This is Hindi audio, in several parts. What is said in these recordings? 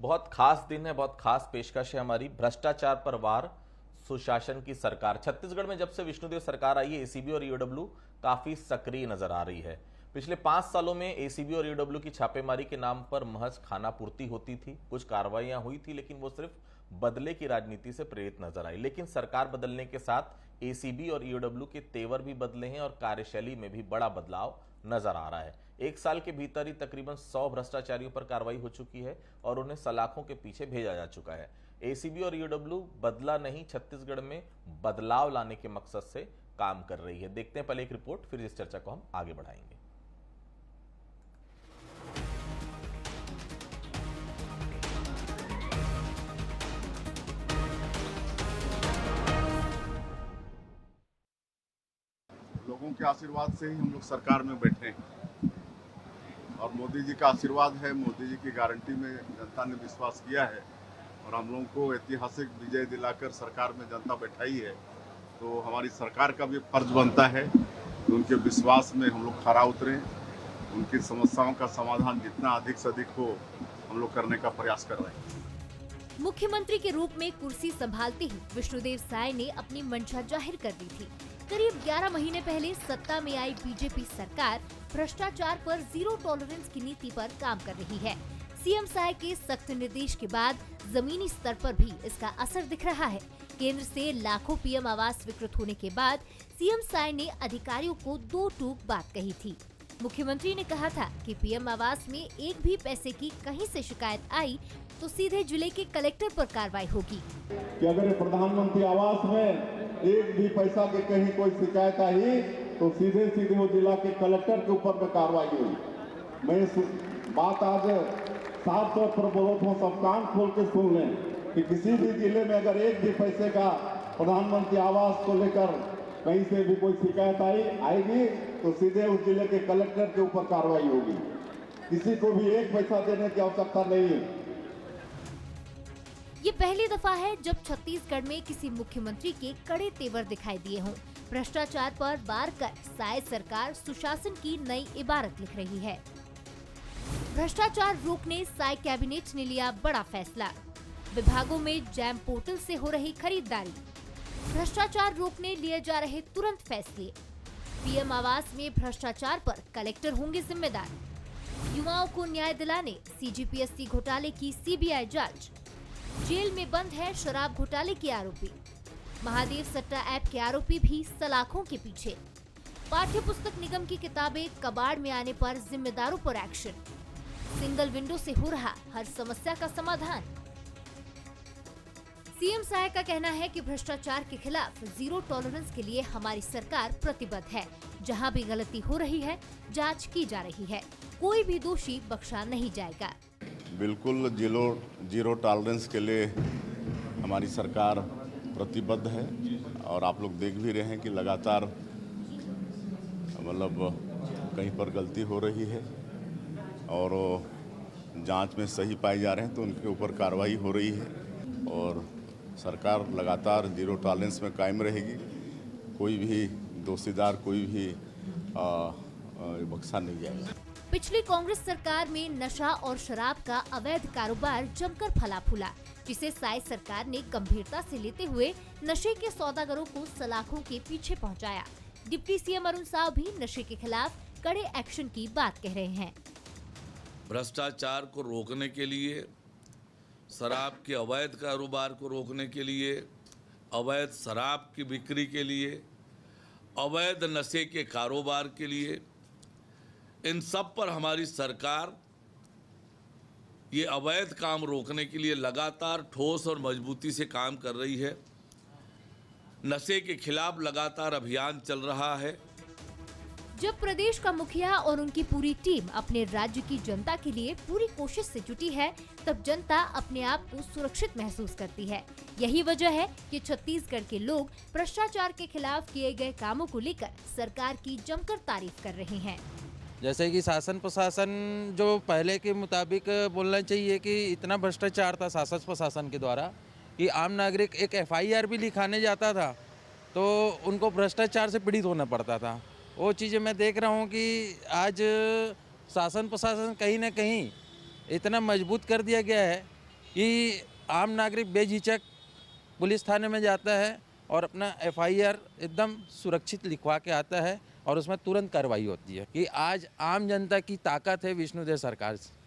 बहुत खास दिन है, बहुत खास पेशकश है हमारी। भ्रष्टाचार पर वार, सुशासन की सरकार। छत्तीसगढ़ में जब से विष्णुदेव सरकार आई है, एसीबी और ईओडब्ल्यू काफी सक्रिय नजर आ रही है। पिछले 5 सालों में एसीबी और ईओडब्ल्यू की छापेमारी के नाम पर महज खाना पूर्ति होती थी। कुछ कार्रवाइयां हुई थी, लेकिन वो सिर्फ बदले की राजनीति से प्रेरित नजर आई। लेकिन सरकार बदलने के साथ एसीबी और ईओडब्ल्यू के तेवर भी बदले हैं और कार्यशैली में भी बड़ा बदलाव नजर आ रहा है। 1 साल के भीतर ही तकरीबन 100 भ्रष्टाचारियों पर कार्रवाई हो चुकी है और उन्हें सलाखों के पीछे भेजा जा चुका है। एसीबी और ईओडब्ल्यू बदला नहीं, छत्तीसगढ़ में बदलाव लाने के मकसद से काम कर रही है। देखते हैं पहले एक रिपोर्ट, फिर इस चर्चा को हम आगे बढ़ाएंगे। लोगों के आशीर्वाद से ही हम लोग सरकार में बैठे हैं और मोदी जी का आशीर्वाद है। मोदी जी की गारंटी में जनता ने विश्वास किया है और हम लोगों को ऐतिहासिक विजय दिलाकर सरकार में जनता बैठाई है। तो हमारी सरकार का भी फर्ज बनता है कि उनके विश्वास में हम लोग खरा उतरें, उनकी समस्याओं का समाधान जितना अधिक से अधिक हो हम लोग करने का प्रयास कर रहे हैं। मुख्यमंत्री के रूप में कुर्सी संभालते ही विष्णुदेव साय ने अपनी मंशा जाहिर कर दी थी। करीब 11 महीने पहले सत्ता में आई बीजेपी सरकार भ्रष्टाचार पर जीरो टॉलरेंस की नीति पर काम कर रही है। सीएम साय के सख्त निर्देश के बाद जमीनी स्तर पर भी इसका असर दिख रहा है। केंद्र से लाखों पीएम आवास स्वीकृत होने के बाद सीएम साय ने अधिकारियों को 2 टूक बात कही थी। मुख्यमंत्री ने कहा था कि पीएम आवास में एक भी पैसे की कहीं से शिकायत आई तो सीधे जिले के कलेक्टर पर कार्रवाई होगी। कि अगर प्रधानमंत्री आवास में एक भी पैसा के कहीं कोई शिकायत आई तो सीधे वो जिला के कलेक्टर के ऊपर में कार्रवाई हुई। मैं इस बात आज साफ तौर पर बोलता हूँ, सब कान खोल के सुन लें कि किसी भी जिले में अगर एक भी पैसे का प्रधानमंत्री आवास को लेकर कहीं से भी कोई शिकायत आएगी तो सीधे उस जिले के कलेक्टर के ऊपर कार्रवाई होगी। किसी को भी एक पैसा देने की आवश्यकता नहीं है। ये पहली दफा है जब छत्तीसगढ़ में किसी मुख्यमंत्री के कड़े तेवर दिखाई दिए हों। भ्रष्टाचार पर वार कर साय सरकार सुशासन की नई इबारत लिख रही है। भ्रष्टाचार रोकने साय कैबिनेट ने लिया बड़ा फैसला। विभागों में जैम पोर्टल से हो रही खरीदारी, भ्रष्टाचार रोकने लिए जा रहे तुरंत फैसले। पीएम आवास में भ्रष्टाचार पर कलेक्टर होंगे जिम्मेदार। युवाओं को न्याय दिलाने सीजीपीएससी घोटाले की सीबीआई जांच। जेल में बंद है शराब घोटाले के आरोपी। महादेव सट्टा ऐप के आरोपी भी सलाखों के पीछे। पाठ्य पुस्तक निगम की किताबें कबाड़ में आने पर जिम्मेदारों पर एक्शन। सिंगल विंडो से हो रहा हर समस्या का समाधान। सीएम साय का कहना है कि भ्रष्टाचार के खिलाफ जीरो टॉलरेंस के लिए हमारी सरकार प्रतिबद्ध है। जहां भी गलती हो रही है जांच की जा रही है, कोई भी दोषी बख्शा नहीं जाएगा। बिल्कुल जीरो टॉलरेंस के लिए हमारी सरकार प्रतिबद्ध है और आप लोग देख भी रहे हैं कि लगातार कहीं पर गलती हो रही है और जांच में सही पाए जा रहे हैं तो उनके ऊपर कार्रवाई हो रही है और सरकार लगातार जीरो टॉलरेंस में कायम रहेगी। कोई भी दोषीदार कोई भी बख्शा नहीं जाएगा। पिछली कांग्रेस सरकार में नशा और शराब का अवैध कारोबार जमकर फला फूला, जिसे साय सरकार ने गंभीरता से लेते हुए नशे के सौदागरों को सलाखों के पीछे पहुंचाया। डिप्टी सीएम अरुण साव भी नशे के खिलाफ कड़े एक्शन की बात कह रहे हैं। भ्रष्टाचार को रोकने के लिए, शराब के अवैध कारोबार को रोकने के लिए, अवैध शराब की बिक्री के लिए, अवैध नशे के कारोबार के लिए, इन सब पर हमारी सरकार ये अवैध काम रोकने के लिए लगातार ठोस और मजबूती से काम कर रही है। नशे के खिलाफ लगातार अभियान चल रहा है। जब प्रदेश का मुखिया और उनकी पूरी टीम अपने राज्य की जनता के लिए पूरी कोशिश से जुटी है, तब जनता अपने आप को सुरक्षित महसूस करती है। यही वजह है कि छत्तीसगढ़ के लोग भ्रष्टाचार के खिलाफ किए गए कामों को लेकर सरकार की जमकर तारीफ कर रहे हैं। जैसे कि शासन प्रशासन जो पहले के मुताबिक बोलना चाहिए कि इतना भ्रष्टाचार था शासन प्रशासन के द्वारा कि आम नागरिक एक एफआईआर भी लिखाने जाता था तो उनको भ्रष्टाचार से पीड़ित होना पड़ता था। वो चीज़ें मैं देख रहा हूँ कि आज शासन प्रशासन कहीं ना कहीं इतना मजबूत कर दिया गया है कि आम नागरिक बेझिझक पुलिस थाने में जाता है और अपना FIR एकदम सुरक्षित लिखवा के आता है और उसमें तुरंत कार्रवाई होती है कि आज आम जनता की ताकत है विष्णुदेव सरकार से।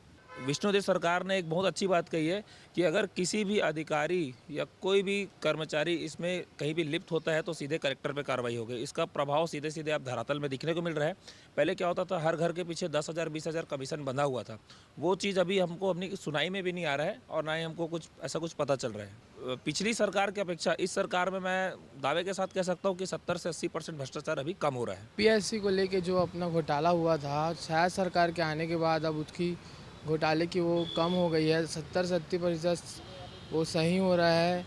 विष्णुदेव सरकार ने एक बहुत अच्छी बात कही है कि अगर किसी भी अधिकारी या कोई भी कर्मचारी इसमें कहीं भी लिप्त होता है तो सीधे कलेक्टर पे कार्रवाई होगी। इसका प्रभाव सीधे सीधे आप धरातल में दिखने को मिल रहा है। पहले क्या होता था, हर घर के पीछे 10,000 20,000 कमीशन बंधा हुआ था। वो चीज़ अभी हमको अपनी सुनाई में भी नहीं आ रहा है और ना ही हमको कुछ ऐसा कुछ पता चल रहा है। पिछली सरकार की अपेक्षा इस सरकार में मैं दावे के साथ कह सकता हूँ कि 70 से 80% भ्रष्टाचार अभी कम हो रहा है। PSC को लेके जो अपना घोटाला हुआ था, शायद सरकार के आने के बाद अब उसकी घोटाले की वो कम हो गई है। 70 से 80% वो सही हो रहा है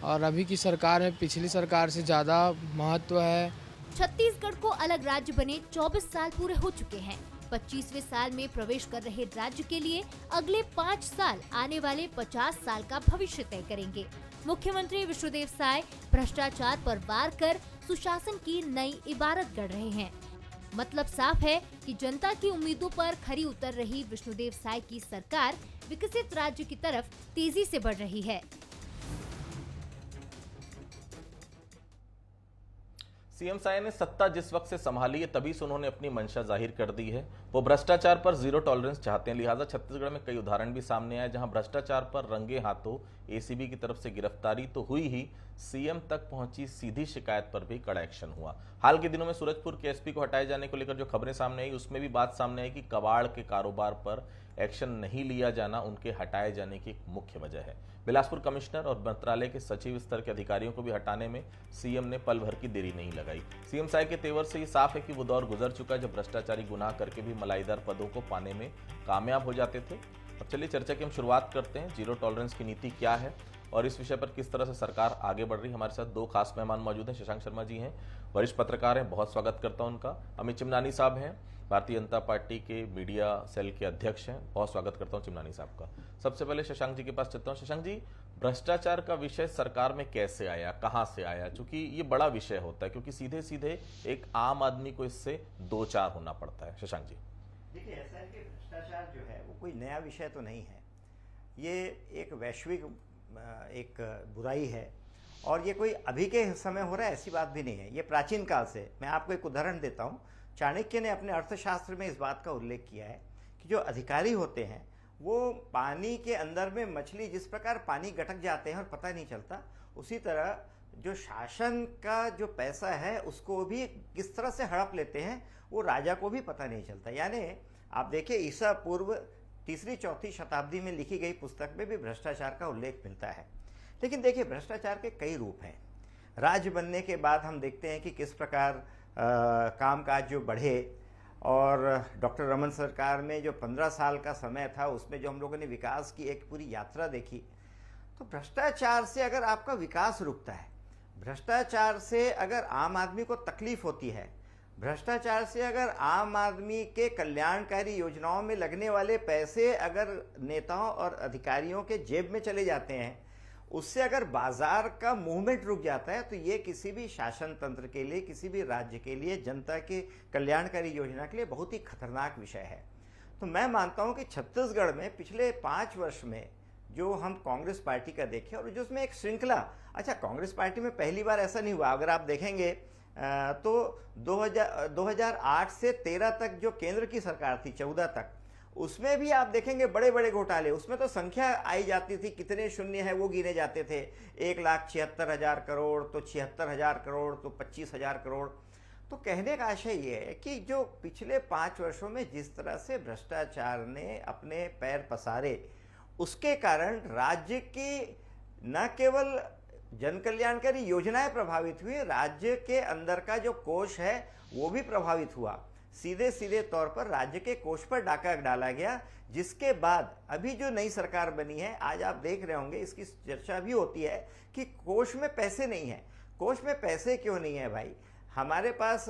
और अभी की सरकार में पिछली सरकार से ज़्यादा महत्व है। छत्तीसगढ़ को अलग राज्य बने 24 साल पूरे हो चुके हैं। 25वें साल में प्रवेश कर रहे राज्य के लिए अगले 5 साल आने वाले 50 साल का भविष्य तय करेंगे। मुख्यमंत्री विष्णुदेव साय भ्रष्टाचार पर वार कर सुशासन की नई इबारत गढ़ रहे हैं। मतलब साफ है कि जनता की उम्मीदों पर खरी उतर रही विष्णुदेव साय की सरकार विकसित राज्य की तरफ तेजी से बढ़ रही है। सीएम साय ने सत्ता जिस वक्त से संभाली है तभी से उन्होंने अपनी मंशा जाहिर कर दी है। वो भ्रष्टाचार पर जीरो टॉलरेंस चाहते हैं। लिहाजा छत्तीसगढ़ में कई उदाहरण भी सामने आए जहां भ्रष्टाचार पर रंगे हाथों एसीबी की तरफ से गिरफ्तारी तो हुई ही, सीएम तक पहुंची सीधी शिकायत पर भी कड़ा एक्शन हुआ। हाल के दिनों में सूरजपुर के एसपी को हटाए जाने को लेकर जो खबरें सामने आई उसमें भी बात सामने आई कि कबाड़ के कारोबार पर एक्शन नहीं लिया जाना उनके हटाए जाने की एक मुख्य वजह है। बिलासपुर कमिश्नर और मंत्रालय के सचिव स्तर के अधिकारियों को भी हटाने में सीएम ने पल भर की देरी नहीं लगाई। सीएम साय के तेवर से ये साफ है कि वो दौर गुजर चुका है जब भ्रष्टाचारी गुनाह करके भी मलाईदार पदों को पाने में कामयाब हो जाते थे। अब चलिए चर्चा की हम शुरुआत करते हैं। जीरो टॉलरेंस की नीति क्या है और इस विषय पर किस तरह से सरकार आगे बढ़ रही है। हमारे साथ दो खास मेहमान मौजूद हैं। शशांक शर्मा जी हैं, वरिष्ठ पत्रकार हैं, बहुत स्वागत करता हूं उनका। अमित चिमनानी साहब हैं, भारतीय जनता पार्टी के मीडिया सेल के अध्यक्ष हैं, बहुत स्वागत करता हूं चिमनानी साहब का। सबसे पहले शशांक जी के पास चलता हूं। शशांक जी, भ्रष्टाचार का विषय सरकार में कैसे आया, कहां से आया? क्योंकि ये बड़ा विषय होता है, क्योंकि सीधे सीधे एक आम आदमी को इससे दो चार होना पड़ता है। शशांक जी, देखिए, ऐसा है कि भ्रष्टाचार जो है वो कोई नया विषय तो नहीं है। ये एक वैश्विक एक बुराई है और ये कोई अभी के समय हो रहा है ऐसी बात भी नहीं है। ये प्राचीन काल से, मैं आपको एक उदाहरण देता हूँ। चाणक्य ने अपने अर्थशास्त्र में इस बात का उल्लेख किया है कि जो अधिकारी होते हैं वो पानी के अंदर में मछली जिस प्रकार पानी गटक जाते हैं और पता नहीं चलता, उसी तरह जो शासन का जो पैसा है उसको भी किस तरह से हड़प लेते हैं वो राजा को भी पता नहीं चलता। यानी आप देखिए, ईसा पूर्व 3री-4री शताब्दी में लिखी गई पुस्तक में भी भ्रष्टाचार का उल्लेख मिलता है। लेकिन देखिए, भ्रष्टाचार के कई रूप हैं। राज्य बनने के बाद हम देखते हैं कि किस प्रकार कामकाज जो बढ़े और डॉक्टर रमन सरकार में जो 15 साल का समय था उसमें जो हम लोगों ने विकास की एक पूरी यात्रा देखी। तो भ्रष्टाचार से अगर आपका विकास रुकता है, भ्रष्टाचार से अगर आम आदमी को तकलीफ होती है, भ्रष्टाचार से अगर आम आदमी के कल्याणकारी योजनाओं में लगने वाले पैसे अगर नेताओं और अधिकारियों के जेब में चले जाते हैं, उससे अगर बाजार का मूवमेंट रुक जाता है, तो ये किसी भी शासन तंत्र के लिए, किसी भी राज्य के लिए, जनता के कल्याणकारी योजना के लिए बहुत ही खतरनाक विषय है। तो मैं मानता हूं कि छत्तीसगढ़ में पिछले 5 वर्ष में जो हम कांग्रेस पार्टी का देखें और जिसमें एक श्रृंखला, अच्छा, कांग्रेस पार्टी में पहली बार ऐसा नहीं हुआ। अगर आप देखेंगे तो 2008 से 13 तक जो केंद्र की सरकार थी, 14 तक, उसमें भी आप देखेंगे बड़े बड़े घोटाले। उसमें तो संख्या आई जाती थी, कितने शून्य है वो गिने जाते थे। 1,76,000 करोड़, तो 76,000 करोड़, तो 25,000 करोड़। तो कहने का आशय ये है कि जो पिछले 5 वर्षों में जिस तरह से भ्रष्टाचार ने अपने पैर पसारे, उसके कारण राज्य की न केवल जन कल्याणकारी योजनाएं प्रभावित हुई, राज्य के अंदर का जो कोष है वो भी प्रभावित हुआ। सीधे सीधे तौर पर राज्य के कोष पर डाका डाला गया, जिसके बाद अभी जो नई सरकार बनी है, आज आप देख रहे होंगे इसकी चर्चा भी होती है कि कोष में पैसे नहीं है। कोष में पैसे क्यों नहीं है भाई? हमारे पास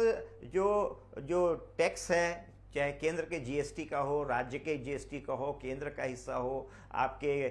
जो टैक्स है, चाहे केंद्र के जीएसटी का हो, राज्य के जीएसटी का हो, केंद्र का हिस्सा हो, आपके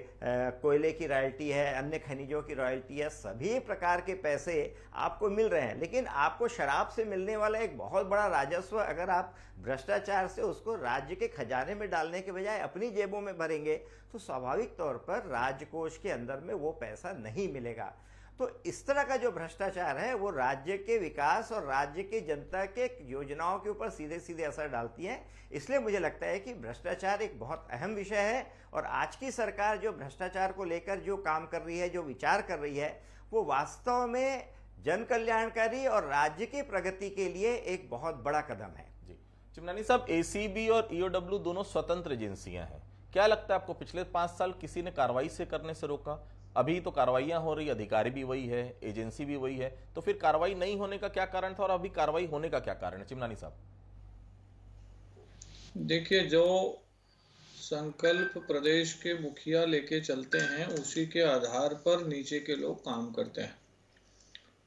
कोयले की रॉयल्टी है, अन्य खनिजों की रॉयल्टी है, सभी प्रकार के पैसे आपको मिल रहे हैं। लेकिन आपको शराब से मिलने वाला एक बहुत बड़ा राजस्व अगर आप भ्रष्टाचार से उसको राज्य के खजाने में डालने के बजाय अपनी जेबों में भरेंगे तो स्वाभाविक तौर पर राजकोष के अंदर में वो पैसा नहीं मिलेगा। तो इस तरह का जो भ्रष्टाचार है वो राज्य के विकास और राज्य की जनता के योजनाओं के ऊपर सीधे सीधे असर डालती है। इसलिए मुझे लगता है कि भ्रष्टाचार एक बहुत अहम विषय है और आज की सरकार जो भ्रष्टाचार को लेकर जो काम कर रही है, जो विचार कर रही है, वो वास्तव में जन कल्याणकारी और राज्य की प्रगति के लिए एक बहुत बड़ा कदम है। जी चिमनानी साहब, एसीबी और ईओडब्ल्यू दोनों स्वतंत्र एजेंसियां हैं। क्या लगता है आपको पिछले 5 साल किसी ने कार्रवाई से करने से रोका? अभी तो कार्रवाइयां हो रही, अधिकारी भी वही है, एजेंसी भी वही है, तो फिर कार्रवाई नहीं होने का क्या कारण था और अभी कार्रवाई होने का क्या कारण है? चिमनानी साहब देखिए, जो संकल्प प्रदेश के मुखिया लेके चलते हैं उसी के आधार पर नीचे के लोग काम करते हैं।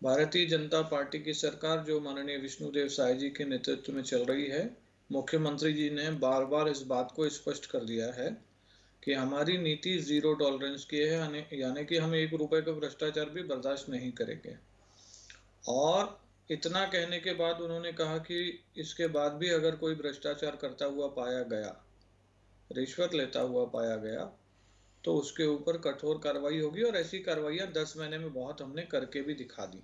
भारतीय जनता पार्टी की सरकार जो माननीय विष्णुदेव साय जी के नेतृत्व में चल रही है, मुख्यमंत्री जी ने बार बार इस बात को स्पष्ट कर दिया है कि हमारी नीति 0 टॉलरेंस की है, यानी कि हम 1 रुपए का भ्रष्टाचार भी बर्दाश्त नहीं करेंगे। और इतना कहने के बाद उन्होंने कहा कि इसके बाद भी अगर कोई भ्रष्टाचार करता हुआ पाया गया, रिश्वत लेता हुआ पाया गया, तो उसके ऊपर कठोर कार्रवाई होगी। और ऐसी कार्रवाइयां 10 महीने में बहुत हमने करके भी दिखा दी।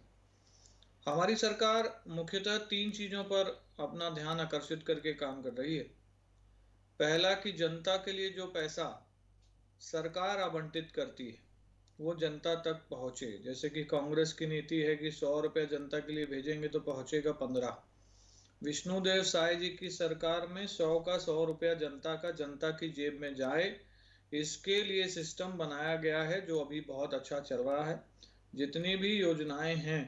हमारी सरकार मुख्यतः 3 चीजों पर अपना ध्यान आकर्षित करके काम कर रही है। पहला कि जनता के लिए जो पैसा सरकार आवंटित करती है वो जनता तक पहुंचे। जैसे कि कांग्रेस की नीति है कि 100 रुपये जनता के लिए भेजेंगे तो पहुंचेगा 15। विष्णुदेव साय जी की सरकार में 100 का 100 रुपया जनता की जेब में जाए, इसके लिए सिस्टम बनाया गया है जो अभी बहुत अच्छा चल रहा है। जितनी भी योजनाएं हैं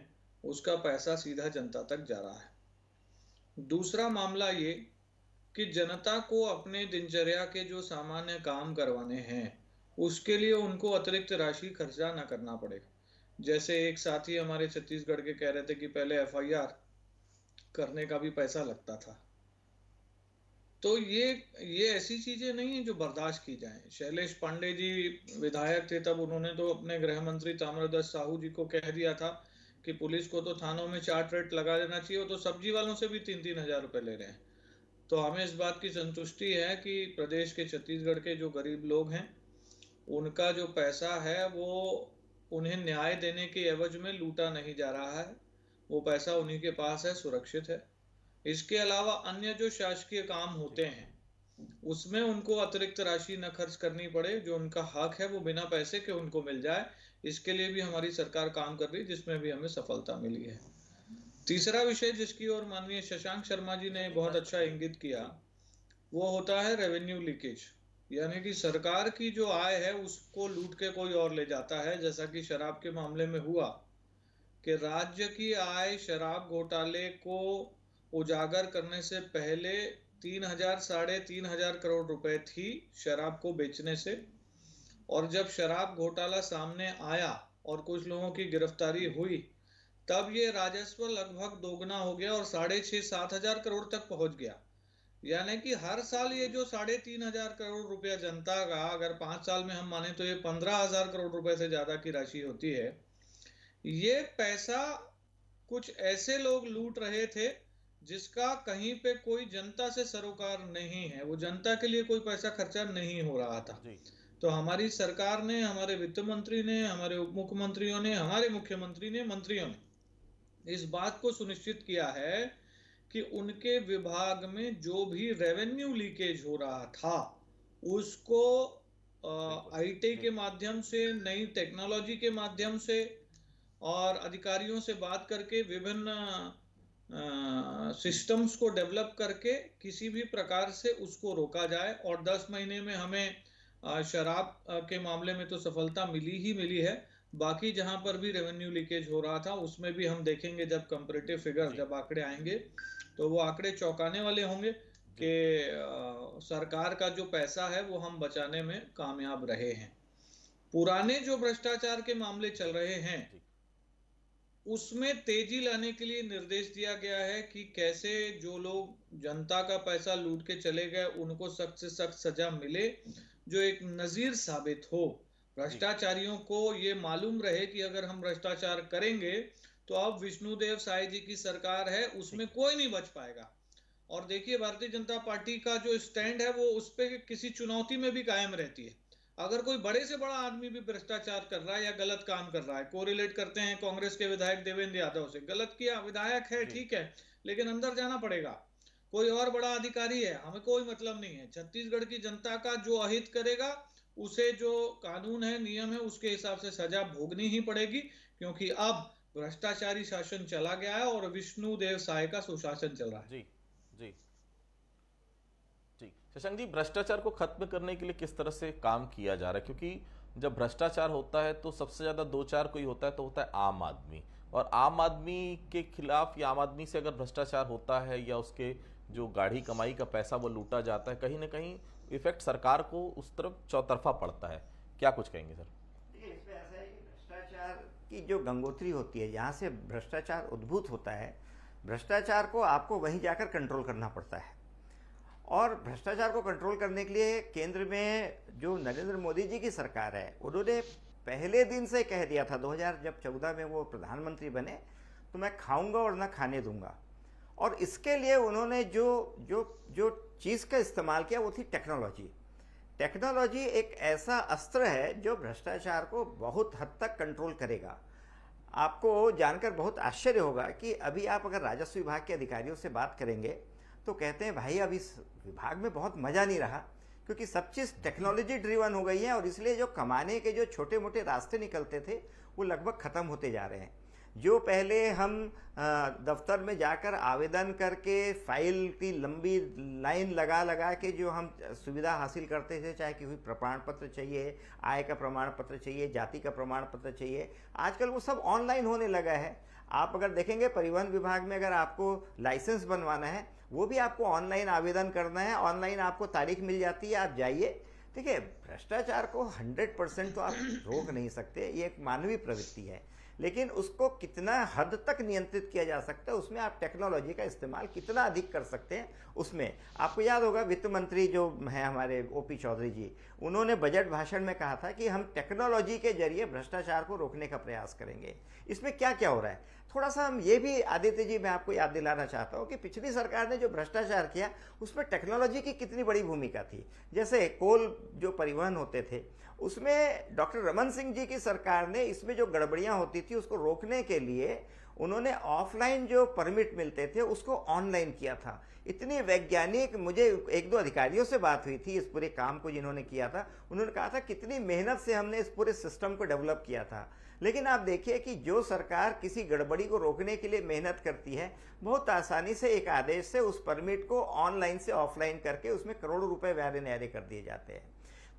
उसका पैसा सीधा जनता तक जा रहा है। दूसरा मामला ये कि जनता को अपने दिनचर्या के जो सामान्य काम करवाने हैं उसके लिए उनको अतिरिक्त राशि खर्चा न करना पड़े। जैसे एक साथी हमारे छत्तीसगढ़ के कह रहे थे कि पहले एफआईआर करने का भी पैसा लगता था। तो ये ऐसी चीजें नहीं है जो बर्दाश्त की जाएं। शैलेश पांडे जी विधायक थे तब उन्होंने तो अपने गृह मंत्री ताम्रध्वज साहू जी को कह दिया था कि पुलिस को तो थानों में चार्ट रेट लगा देना चाहिए, वो तो सब्जी वालों से भी 3-3 हजार रुपए ले रहे हैं। तो हमें इस बात की संतुष्टि है कि प्रदेश के छत्तीसगढ़ के जो गरीब लोग हैं उनका जो पैसा है वो उन्हें न्याय देने के एवज में लूटा नहीं जा रहा है, वो पैसा उन्हीं के पास है, सुरक्षित है। इसके अलावा अन्य जो शासकीय काम होते हैं उसमें उनको अतिरिक्त राशि न खर्च करनी पड़े, जो उनका हक है वो बिना पैसे के उनको मिल जाए, इसके लिए भी हमारी सरकार काम कर रही है, जिसमें भी हमें सफलता मिली है। तीसरा विषय जिसकी ओर माननीय शशांक शर्मा जी ने बहुत अच्छा इंगित किया वो होता है रेवेन्यू लीकेज, यानी कि सरकार की जो आय है उसको लूट के कोई और ले जाता है। जैसा कि शराब के मामले में हुआ कि राज्य की आय शराब घोटाले को उजागर करने से पहले 3,000-3,500 करोड़ रुपए थी शराब को बेचने से, और जब शराब घोटाला सामने आया और कुछ लोगों की गिरफ्तारी हुई तब ये राजस्व लगभग दोगुना हो गया और 6,500-7 हजार करोड़ तक पहुंच गया। यानी कि हर साल ये जो 3,500 करोड़ रुपया जनता का, अगर 5 साल में हम माने तो ये 15,000 करोड़ रुपए से ज्यादा की राशि होती है। ये पैसा कुछ ऐसे लोग लूट रहे थे जिसका कहीं पे कोई जनता से सरोकार नहीं है, वो जनता के लिए कोई पैसा खर्चा नहीं हो रहा था। तो हमारी सरकार ने, हमारे वित्त मंत्री ने, हमारे उप मुख्यमंत्रियों ने, हमारे मुख्यमंत्री ने, मंत्रियों ने इस बात को सुनिश्चित किया है कि उनके विभाग में जो भी रेवेन्यू लीकेज हो रहा था उसको आईटी के माध्यम से, नई टेक्नोलॉजी के माध्यम से और अधिकारियों से बात करके विभिन्न सिस्टम्स को डेवलप करके किसी भी प्रकार से उसको रोका जाए। और 10 महीने में हमें शराब के मामले में तो सफलता मिली है। बाकी जहां पर भी रेवेन्यू लीकेज हो रहा था उसमें भी हम देखेंगे जब कंपैरेटिव फिगर, जब आंकड़े आएंगे तो वो आंकड़े चौंकाने वाले होंगे कि सरकार का जो पैसा है वो हम बचाने में कामयाब रहे हैं। पुराने जो भ्रष्टाचार के मामले चल रहे हैं उसमें तेजी लाने के लिए निर्देश दिया गया है कि कैसे जो लोग जनता का पैसा लूट के चले गए उनको सख्त से सख्त सजा मिले, जो एक नजीर साबित हो। भ्रष्टाचारियों को ये मालूम रहे कि अगर हम भ्रष्टाचार करेंगे तो अब विष्णुदेव साय जी की सरकार है, उसमें कोई नहीं बच पाएगा। और देखिए, भारतीय जनता पार्टी का जो स्टैंड है वो उस पर किसी चुनौती में भी कायम रहती है। अगर कोई बड़े से बड़ा आदमी भी भ्रष्टाचार कर रहा है या गलत काम कर रहा है, कोरिलेट करते हैं कांग्रेस के विधायक देवेंद्र यादव से, गलत किया, विधायक है ठीक है, लेकिन अंदर जाना पड़ेगा। कोई और बड़ा अधिकारी है, हमें कोई मतलब नहीं है। छत्तीसगढ़ की जनता का जो अहित करेगा उसे जो कानून है, नियम है, उसके हिसाब से सजा भोगनी ही पड़ेगी, क्योंकि अब भ्रष्टाचारी शासन चला गया है और विष्णुदेव साय का सुशासन चल रहा है। जी जी जी शशांक जी, भ्रष्टाचार को खत्म करने के लिए किस तरह से काम किया जा रहा है? क्योंकि जब भ्रष्टाचार होता है तो सबसे ज्यादा दो चार कोई होता है तो होता है आम आदमी, और आम आदमी के खिलाफ या आम आदमी से अगर भ्रष्टाचार होता है या उसके जो गाढ़ी कमाई का पैसा वो लूटा जाता है, कहीं ना कहीं इफेक्ट सरकार को उस तरफ चौतरफा पड़ता है। क्या कुछ कहेंगे सर? देखिए, इसमें ऐसा है कि भ्रष्टाचार की जो गंगोत्री होती है, जहाँ से भ्रष्टाचार उद्भूत होता है, भ्रष्टाचार को आपको वहीं जाकर कंट्रोल करना पड़ता है। और भ्रष्टाचार को कंट्रोल करने के लिए केंद्र में जो नरेंद्र मोदी जी की सरकार है, उन्होंने पहले दिन से कह दिया था, 2014 में वो प्रधानमंत्री बने, तो मैं खाऊंगा और ना खाने दूंगा। और इसके लिए उन्होंने जो जो जो चीज़ का इस्तेमाल किया वो थी टेक्नोलॉजी। टेक्नोलॉजी एक ऐसा अस्त्र है जो भ्रष्टाचार को बहुत हद तक कंट्रोल करेगा। आपको जानकर बहुत आश्चर्य होगा कि अभी आप अगर राजस्व विभाग के अधिकारियों से बात करेंगे तो कहते हैं भाई अब इस विभाग में बहुत मज़ा नहीं रहा, क्योंकि सब चीज़ टेक्नोलॉजी ड्रिवन हो गई है और इसलिए जो कमाने के जो छोटे मोटे रास्ते निकलते थे वो लगभग ख़त्म होते जा रहे हैं। जो पहले हम दफ्तर में जाकर आवेदन करके फाइल की लंबी लाइन लगा लगा के जो हम सुविधा हासिल करते थे, चाहे कोई प्रमाण पत्र चाहिए, आय का प्रमाण पत्र चाहिए, जाति का प्रमाण पत्र चाहिए, आजकल वो सब ऑनलाइन होने लगा है। आप अगर देखेंगे परिवहन विभाग में अगर आपको लाइसेंस बनवाना है वो भी आपको ऑनलाइन आवेदन करना है, ऑनलाइन आपको तारीख मिल जाती है, आप जाइए। देखिए, भ्रष्टाचार को 100% तो आप रोक नहीं सकते, ये एक मानवीय प्रवृत्ति है, लेकिन उसको कितना हद तक नियंत्रित किया जा सकता है, उसमें आप टेक्नोलॉजी का इस्तेमाल कितना अधिक कर सकते हैं। उसमें आपको याद होगा वित्त मंत्री जो हैं हमारे ओपी चौधरी जी, उन्होंने बजट भाषण में कहा था कि हम टेक्नोलॉजी के जरिए भ्रष्टाचार को रोकने का प्रयास करेंगे। इसमें क्या क्या हो रहा है, थोड़ा सा हम ये भी आदित्य जी मैं आपको याद दिलाना चाहता हूँ कि पिछली सरकार ने जो भ्रष्टाचार किया उसमें टेक्नोलॉजी की कितनी बड़ी भूमिका थी। जैसे कोल जो परिवहन होते थे उसमें डॉक्टर रमन सिंह जी की सरकार ने इसमें जो गड़बड़ियां होती थी उसको रोकने के लिए उन्होंने ऑफलाइन जो परमिट मिलते थे उसको ऑनलाइन किया था। इतनी वैज्ञानिक, मुझे एक दो अधिकारियों से बात हुई थी इस पूरे काम को जिन्होंने किया था, उन्होंने कहा था कितनी मेहनत से हमने इस पूरे सिस्टम को डेवलप किया था। लेकिन आप देखिए कि जो सरकार किसी गड़बड़ी को रोकने के लिए मेहनत करती है, बहुत आसानी से एक आदेश से उस परमिट को ऑनलाइन से ऑफलाइन करके उसमें करोड़ों रुपए व्यारे न्यारे कर दिए जाते हैं।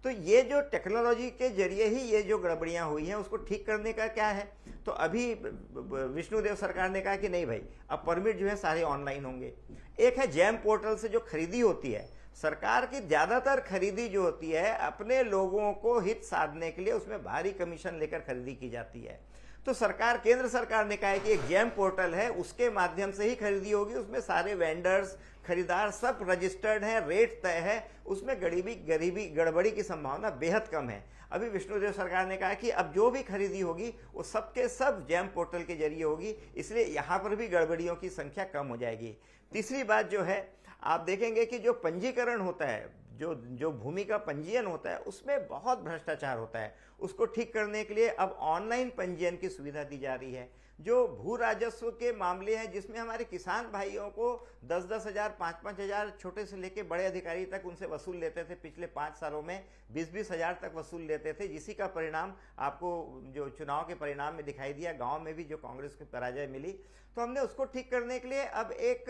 तो ये जो टेक्नोलॉजी के जरिए ही ये जो गड़बड़ियां हुई हैं उसको ठीक करने का क्या है, तो अभी विष्णुदेव सरकार ने कहा कि नहीं भाई, अब परमिट जो है सारे ऑनलाइन होंगे। एक है जैम पोर्टल से जो खरीदी होती है, सरकार की ज़्यादातर खरीदी जो होती है अपने लोगों को हित साधने के लिए उसमें भारी कमीशन लेकर खरीदी की जाती है। तो सरकार, केंद्र सरकार ने कहा है कि एक जैम पोर्टल है, उसके माध्यम से ही खरीदी होगी, उसमें सारे वेंडर्स, खरीदार सब रजिस्टर्ड हैं, रेट तय है, उसमें गड़बड़ी की संभावना बेहद कम है। अभी विष्णुदेव सरकार ने कहा कि अब जो भी खरीदी होगी वो सबके सब जैम पोर्टल के जरिए होगी, इसलिए यहाँ पर भी गड़बड़ियों की संख्या कम हो जाएगी। तीसरी बात जो है, आप देखेंगे कि जो पंजीकरण होता है, जो भूमि का पंजीयन होता है, उसमें बहुत भ्रष्टाचार होता है। उसको ठीक करने के लिए अब ऑनलाइन पंजीयन की सुविधा दी जा रही है। जो भू राजस्व के मामले हैं जिसमें हमारे किसान भाइयों को 10-10 हज़ार, 5-5 हज़ार, छोटे से लेके बड़े अधिकारी तक उनसे वसूल लेते थे, पिछले 5 सालों में 20-20 हज़ार तक वसूल लेते थे, जिसी का परिणाम आपको जो चुनाव के परिणाम में दिखाई दिया, गांव में भी जो कांग्रेस की पराजय मिली। तो हमने उसको ठीक करने के लिए अब एक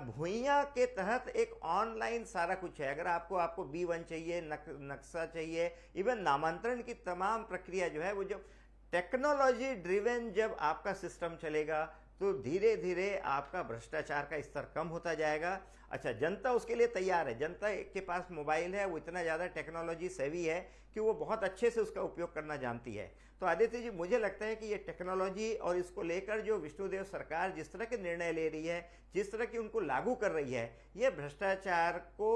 भूइयां के तहत एक ऑनलाइन सारा कुछ है। अगर आपको B1 चाहिए, नक्शा चाहिए, इवन नामांतरण की तमाम प्रक्रिया जो है वो जो टेक्नोलॉजी ड्रिवन जब आपका सिस्टम चलेगा तो धीरे धीरे आपका भ्रष्टाचार का स्तर कम होता जाएगा। अच्छा, जनता उसके लिए तैयार है, जनता के पास मोबाइल है, वो इतना ज़्यादा टेक्नोलॉजी सेवी है कि वो बहुत अच्छे से उसका उपयोग करना जानती है। तो आदित्य जी, मुझे लगता है कि ये टेक्नोलॉजी और इसको लेकर जो विष्णुदेव सरकार जिस तरह के निर्णय ले रही है, जिस तरह की उनको लागू कर रही है, ये भ्रष्टाचार को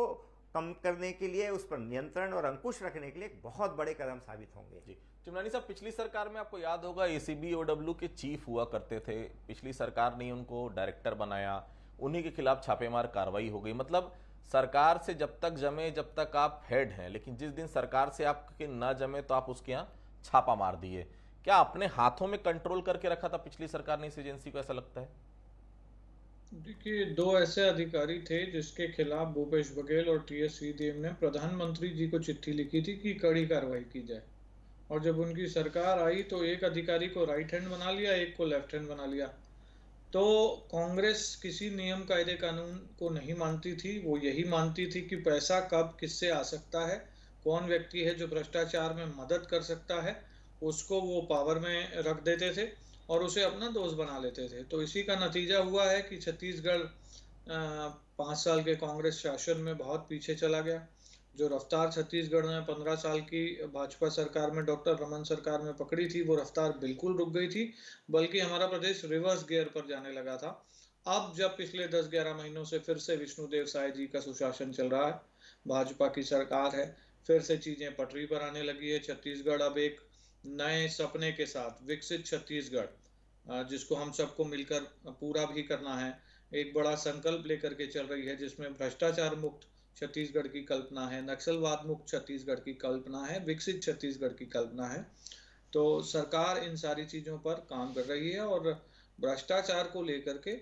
कम करने के लिए, उस पर नियंत्रण और अंकुश रखने के लिए एक बहुत बड़े कदम साबित होंगे। जी चिमनानी साहब, पिछली सरकार में आपको याद होगा एसीबी ओडब्ल्यू के चीफ हुआ करते थे, पिछली सरकार ने उनको डायरेक्टर बनाया, उन्हीं के खिलाफ छापेमार कार्रवाई हो गई। मतलब सरकार से जब तक जमे जब तक आप हेड हैं, लेकिन जिस दिन सरकार से आपके न जमे तो आप उसके यहाँ छापा मार दिए। क्या अपने हाथों में कंट्रोल करके रखा था पिछली सरकार ने इस एजेंसी को, ऐसा लगता है? देखिए, दो ऐसे अधिकारी थे जिसके खिलाफ भूपेश बघेल और टीएस सिंहदेव ने प्रधानमंत्री जी को चिट्ठी लिखी थी कि कड़ी कार्रवाई की जाए, और जब उनकी सरकार आई तो एक अधिकारी को राइट हैंड बना लिया, एक को लेफ्ट हैंड बना लिया। तो कांग्रेस किसी नियम कायदे कानून को नहीं मानती थी, वो यही मानती थी कि पैसा कब किससे आ सकता है, कौन व्यक्ति है जो भ्रष्टाचार में मदद कर सकता है, उसको वो पावर में रख देते थे और उसे अपना दोस्त बना लेते थे। तो इसी का नतीजा हुआ है कि छत्तीसगढ़ 5 साल के कांग्रेस शासन में बहुत पीछे चला गया। जो रफ्तार छत्तीसगढ़ ने 15 साल की भाजपा सरकार में, डॉक्टर रमन सरकार में पकड़ी थी, वो रफ्तार बिल्कुल रुक गई थी, बल्कि हमारा प्रदेश रिवर्स गियर पर जाने लगा था। अब जब पिछले 10-11 महीनों से फिर से विष्णुदेव साय जी का सुशासन चल रहा है, भाजपा की सरकार है, फिर से चीजें पटरी पर आने लगी है। छत्तीसगढ़ अब एक नए सपने के साथ, विकसित छत्तीसगढ़, जिसको हम सबको मिलकर पूरा भी करना है, एक बड़ा संकल्प लेकर के चल रही है, जिसमें भ्रष्टाचार मुक्त छत्तीसगढ़ की कल्पना है, नक्सलवाद मुक्त छत्तीसगढ़ की कल्पना है, विकसित छत्तीसगढ़ की कल्पना है। तो सरकार इन सारी चीजों पर काम कर रही है और भ्रष्टाचार को लेकर के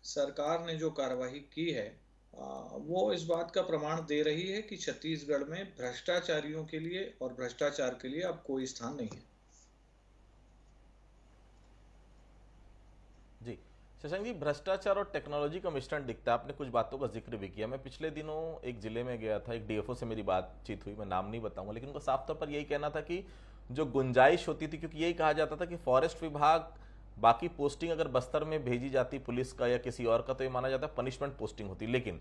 सरकार ने जो कार्रवाई की है वो इस बात का प्रमाण दे रही है कि छत्तीसगढ़ में भ्रष्टाचारियों के लिए और भ्रष्टाचार के लिए अब कोई स्थान नहीं है। जी शशांक जी, भ्रष्टाचार और टेक्नोलॉजी का मिश्रण दिखता है। आपने कुछ बातों का जिक्र भी किया। मैं पिछले दिनों एक जिले में गया था, एक डीएफओ से मेरी बातचीत हुई, मैं नाम नहीं बताऊंगा, लेकिन उनका साफ तौर पर यही कहना था कि जो गुंजाइश होती थी, क्योंकि यही कहा जाता था कि फॉरेस्ट विभाग बाकी पोस्टिंग अगर बस्तर में भेजी जाती पुलिस का या किसी और का, तो ये माना जाता है पनिशमेंट पोस्टिंग होती। लेकिन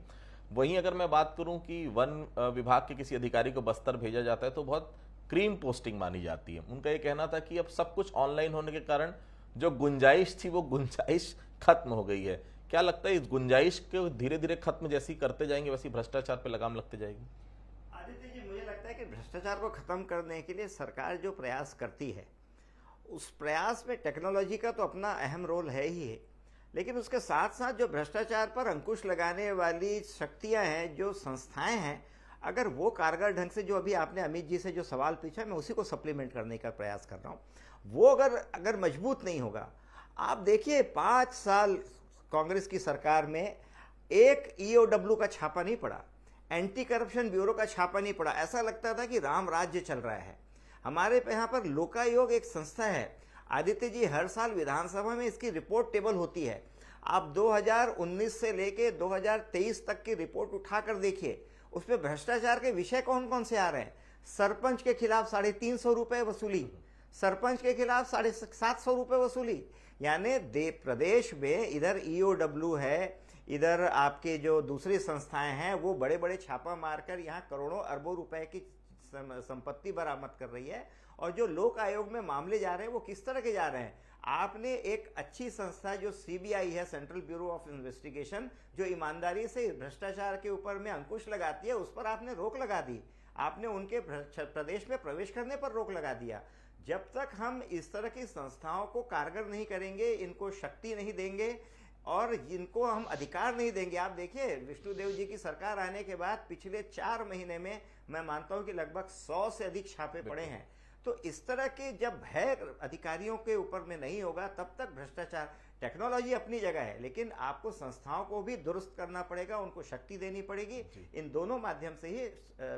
वहीं अगर मैं बात करूं कि वन विभाग के किसी अधिकारी को बस्तर भेजा जाता है तो बहुत क्रीम पोस्टिंग मानी जाती है। उनका ये कहना था कि अब सब कुछ ऑनलाइन होने के कारण जो गुंजाइश थी वो गुंजाइश खत्म हो गई है। क्या लगता है इस गुंजाइश को धीरे धीरे खत्म जैसी करते जाएंगे वैसी भ्रष्टाचार पे लगाम लगते जाएगी? आदित्य जी, मुझे लगता है कि भ्रष्टाचार को खत्म करने के लिए सरकार जो प्रयास करती है, उस प्रयास में टेक्नोलॉजी का तो अपना अहम रोल है ही है, लेकिन उसके साथ साथ जो भ्रष्टाचार पर अंकुश लगाने वाली शक्तियां हैं, जो संस्थाएं हैं, अगर वो कारगर ढंग से, जो अभी आपने अमित जी से जो सवाल पूछा, मैं उसी को सप्लीमेंट करने का प्रयास कर रहा हूँ, वो अगर मजबूत नहीं होगा। आप देखिए, 5 साल कांग्रेस की सरकार में एक ईओडब्ल्यू का छापा नहीं पड़ा, एंटी करप्शन ब्यूरो का छापा नहीं पड़ा। ऐसा लगता था कि राम राज्य चल रहा है। हमारे यहाँ पर लोकायोग एक संस्था है आदित्य जी, हर साल विधानसभा में इसकी रिपोर्ट टेबल होती है। आप 2019 से लेके 2023 तक की रिपोर्ट उठाकर देखिए, उसमें भ्रष्टाचार के विषय कौन कौन से आ रहे हैं। सरपंच के खिलाफ 350 रुपए वसूली, सरपंच के खिलाफ 750 रुपए वसूली। यानी प्रदेश में इधर ईओडब्ल्यू है, इधर आपके जो दूसरी संस्थाएं हैं वो बड़े बड़े छापा मारकर यहाँ करोड़ों अरबों रुपए की संपत्ति बरामद कर रही है। और जो लोक आयोग में मामले जा रहे हैं वो किस तरह के जा रहे हैं। आपने एक अच्छी संस्था जो सीबीआई है, सेंट्रल ब्यूरो ऑफ इन्वेस्टिगेशन, जो ईमानदारी से भ्रष्टाचार के ऊपर में अंकुश लगाती है, उस पर आपने रोक लगा दी। आपने उनके प्रदेश में प्रवेश करने पर रोक लगा दिया। जब तक हम इस तरह की संस्थाओं को कारगर नहीं करेंगे, इनको शक्ति नहीं देंगे और इनको हम अधिकार नहीं देंगे। आप देखिए, विष्णुदेव जी की सरकार आने के बाद पिछले 4 महीने में मैं मानता हूं कि लगभग 100 से अधिक छापे पड़े हैं। तो इस तरह के जब भय अधिकारियों के ऊपर में नहीं होगा, तब तक भ्रष्टाचार, टेक्नोलॉजी अपनी जगह है, लेकिन आपको संस्थाओं को भी दुरुस्त करना पड़ेगा, उनको शक्ति देनी पड़ेगी। इन दोनों माध्यम से ही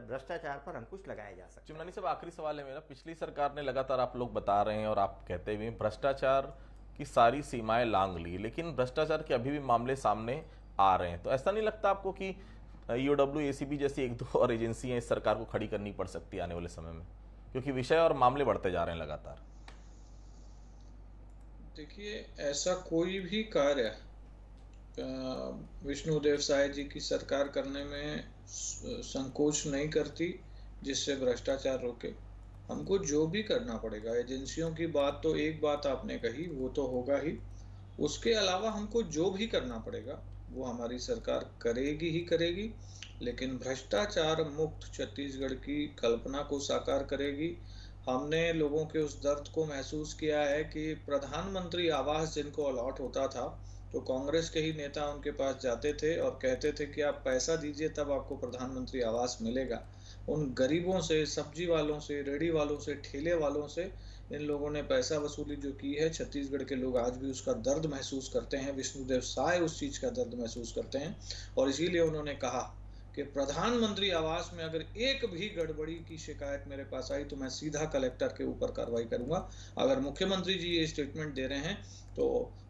भ्रष्टाचार पर अंकुश लगाया जा सकता है। चिमनानी साहब, आखिरी सवाल है मेरा। पिछली सरकार ने लगातार, आप लोग बता रहे हैं और आप कहते हुए, भ्रष्टाचार की सारी सीमाएं लांघ ली, लेकिन भ्रष्टाचार के अभी भी मामले सामने आ रहे हैं। तो ऐसा नहीं लगता आपको कि ईओडब्ल्यू, एसीबी जैसी 1-2 और एजेंसियां इस सरकार को खड़ी करनी पड़ सकती है आने वाले समय में, क्योंकि विषय और मामले बढ़ते जा रहे हैं लगातार? देखिए, ऐसा कोई भी कार्य विष्णुदेव साय जी की सरकार करने में संकोच नहीं करती जिससे भ्रष्टाचार रोके। हमको जो भी करना पड़ेगा, एजेंसियों की बात तो एक बात आपने कही, वो तो होगा ही, उसके अलावा हमको जो भी करना पड़ेगा वो हमारी सरकार करेगी ही करेगी, लेकिन भ्रष्टाचार मुक्त छत्तीसगढ़ की कल्पना को साकार करेगी। हमने लोगों के उस दर्द को महसूस किया है कि प्रधानमंत्री आवास जिनको अलॉट होता था तो कांग्रेस के ही नेता उनके पास जाते थे और कहते थे कि आप पैसा दीजिए तब आपको प्रधानमंत्री आवास मिलेगा। उन गरीबों से, सब्जी वालों से, रेडी वालों से, ठेले वालों से इन लोगों ने पैसा वसूली जो की है, छत्तीसगढ़ के लोग आज भी उसका दर्द महसूस करते हैं। विष्णुदेव साय उस चीज का दर्द महसूस करते हैं और इसीलिए उन्होंने कहा कि प्रधानमंत्री आवास में अगर एक भी गड़बड़ी की शिकायत मेरे पास आई तो मैं सीधा कलेक्टर के ऊपर कार्रवाई करूंगा। अगर मुख्यमंत्री जी ये स्टेटमेंट दे रहे हैं तो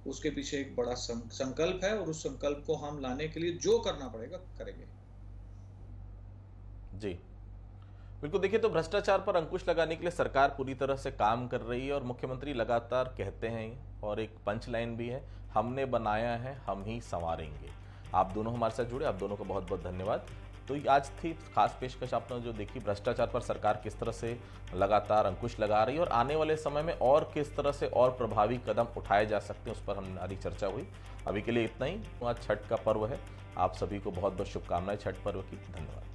उसके पीछे एक बड़ा संकल्प है और उस संकल्प को हम लाने के लिए जो करना पड़ेगा करेंगे। जी बिल्कुल। देखिए, तो भ्रष्टाचार पर अंकुश लगाने के लिए सरकार पूरी तरह से काम कर रही है और मुख्यमंत्री लगातार कहते हैं और एक पंच लाइन भी है, हमने बनाया है हम ही संवारेंगे। आप दोनों हमारे साथ जुड़े, आप दोनों का बहुत बहुत धन्यवाद। तो आज थी खास पेशकश आपने जो देखी, भ्रष्टाचार पर सरकार किस तरह से लगातार अंकुश लगा रही है और आने वाले समय में और किस तरह से और प्रभावी कदम उठाए जा सकते हैं, उस पर हमारी चर्चा हुई। अभी के लिए इतना ही। आज छठ का पर्व है, आप सभी को बहुत बहुत शुभकामनाएं छठ पर्व की। धन्यवाद।